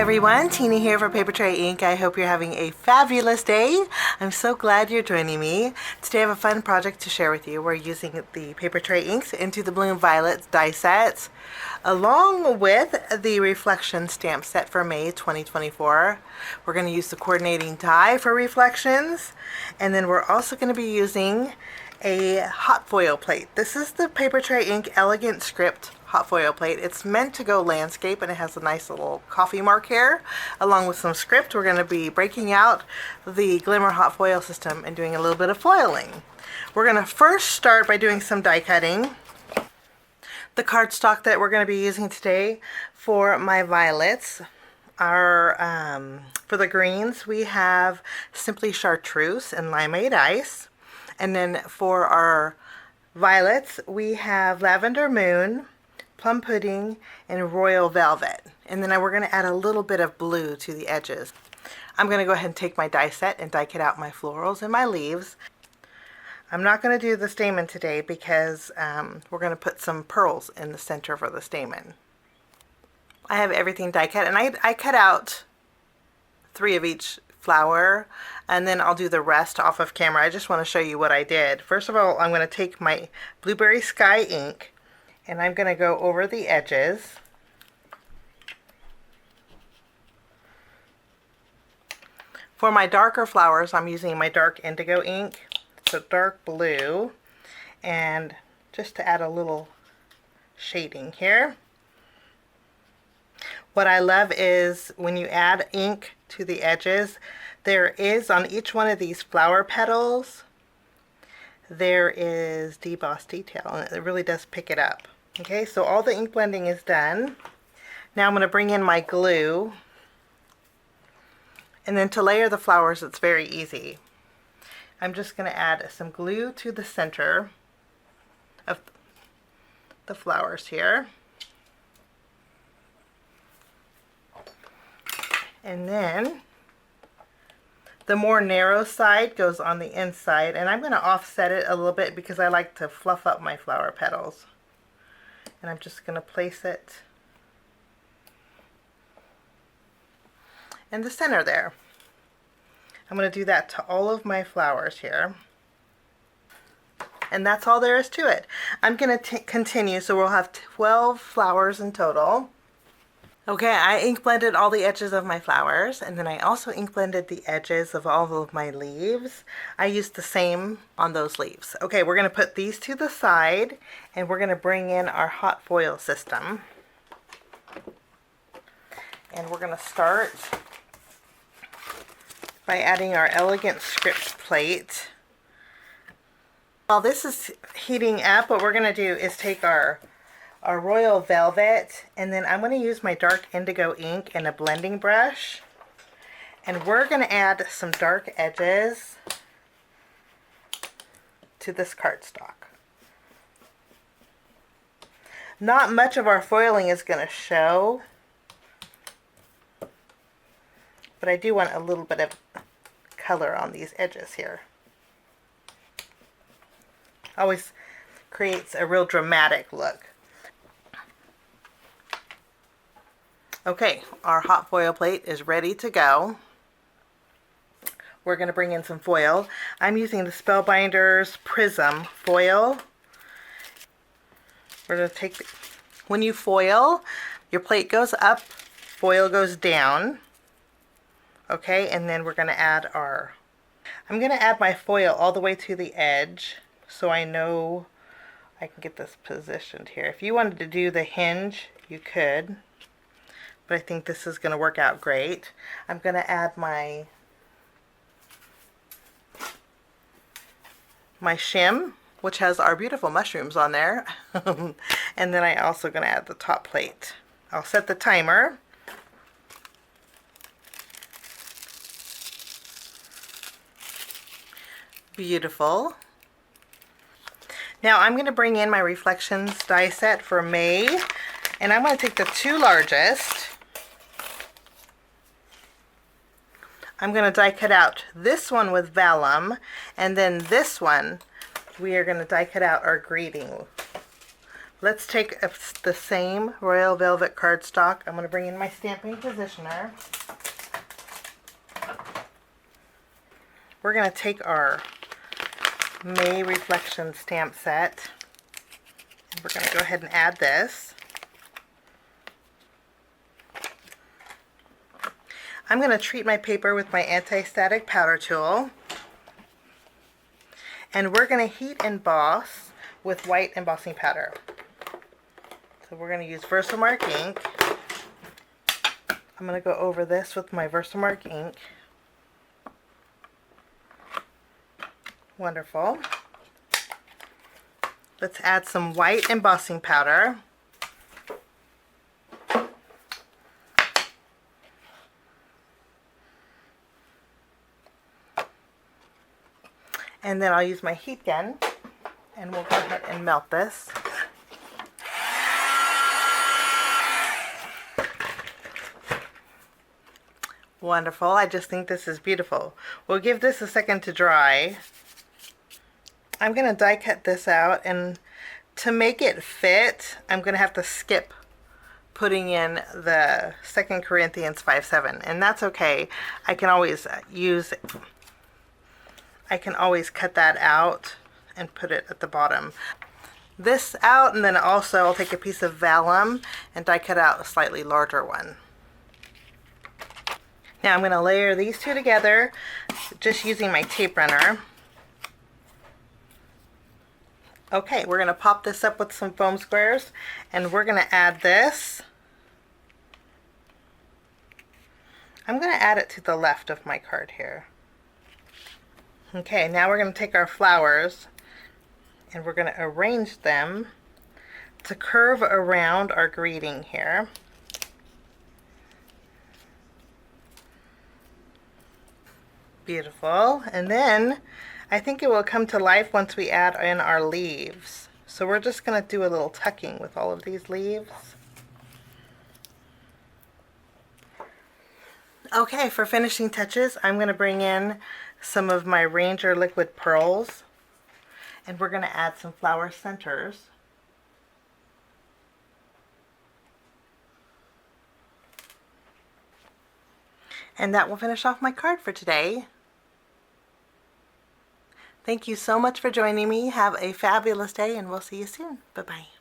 everyone, Tina here for Papertrey Ink. I hope you're having a fabulous day. I'm so glad you're joining me. Today I have a fun project to share with you. We're using the Papertrey Inks Into the Bloom Violet die sets along with the Reflection stamp set for May 2024. We're going to use the coordinating die for Reflections, and then we're also going to be using a hot foil plate. This is the Papertrey Ink Elegant Script hot foil plate. It's meant to go landscape, and it has a nice little coffee mark here along with some script. We're going to be breaking out the Glimmer Hot Foil System and doing a little bit of foiling. We're going to first start by doing some die cutting. The cardstock that we're going to be using today for my violets are for the greens we have simply Chartreuse and Limeade ice, and then for our violets we have Lavender Moon, Plum Pudding, and Royal Velvet. And then we're going to add a little bit of blue to the edges. I'm going to go ahead and take my die set and die cut out my florals and my leaves. I'm not going to do the stamen today because we're going to put some pearls in the center for the stamen. I have everything die cut, and I cut out 3 of each flower, and then I'll do the rest off of camera. I just want to show you what I did. First of all, I'm going to take my Blueberry Sky ink and I'm going to go over the edges. For my darker flowers, I'm using my dark indigo ink, so dark blue, and just to add a little shading here. What I love is when you add ink to the edges, there is on each one of these flower petals, there is debossed detail, and it really does pick it up. Okay, so all the ink blending is done. Now I'm going to bring in my glue, and then to layer the flowers, it's very easy. I'm just going to add some glue to the center of the flowers here. And then the more narrow side goes on the inside, and I'm going to offset it a little bit because I like to fluff up my flower petals. And I'm just going to place it in the center there. I'm going to do that to all of my flowers here. And that's all there is to it. I'm going to continue, so we'll have 12 flowers in total. Okay, I ink blended all the edges of my flowers, and then I also ink blended the edges of all of my leaves. I used the same on those leaves. Okay, we're going to put these to the side, and we're going to bring in our hot foil system. And we're going to start by adding our Elegant Script plate. While this is heating up, what we're going to do is take our Royal Velvet, and then I'm going to use my dark indigo ink and a blending brush, and we're going to add some dark edges to this cardstock. Not much of our foiling is going to show, but I do want a little bit of color on these edges here. Always creates a real dramatic look. Okay, our hot foil plate is ready to go. We're going to bring in some foil. I'm using the Spellbinders Prism foil. We're going to take, when you foil, your plate goes up, foil goes down. Okay, and then we're going to add I'm going to add my foil all the way to the edge so I know I can get this positioned here. If you wanted to do the hinge, you could. But I think this is going to work out great. I'm going to add my shim, which has our beautiful mushrooms on there. And then I'm also going to add the top plate. I'll set the timer. Beautiful. Now I'm going to bring in my Reflections die set for May, and I'm going to take the 2 largest. I'm going to die cut out this one with Vellum, and then this one we are going to die cut out our greeting Let's take the same Royal Velvet cardstock. I'm going to bring in my stamping positioner. We're going to take our May Reflection stamp set, and we're going to go ahead and add this. I'm going to treat my paper with my anti-static powder tool, and we're going to heat emboss with white embossing powder. So we're going to use Versamark ink. I'm going to go over this with my Versamark ink. Wonderful. Let's add some white embossing powder. And then I'll use my heat gun, and we'll go ahead and melt this. Wonderful. I just think this is beautiful. We'll give this a second to dry. I'm going to die cut this out, and to make it fit, I'm going to have to skip putting in the 2 Corinthians 5:7, and that's okay. I can always cut that out and put it at the bottom. This out, and then also I'll take a piece of Vellum and die cut out a slightly larger one. Now I'm going to layer these two together just using my tape runner. Okay, we're going to pop this up with some foam squares, and we're going to add this. I'm going to add it to the left of my card here. Okay, now we're going to take our flowers, and we're going to arrange them to curve around our greeting here. Beautiful. And then I think it will come to life once we add in our leaves. So we're just going to do a little tucking with all of these leaves. Okay, for finishing touches, I'm going to bring in some of my Ranger liquid pearls, and we're going to add some flower centers. And that will finish off my card for today. Thank you so much for joining me. Have a fabulous day, and we'll see you soon. Bye-bye.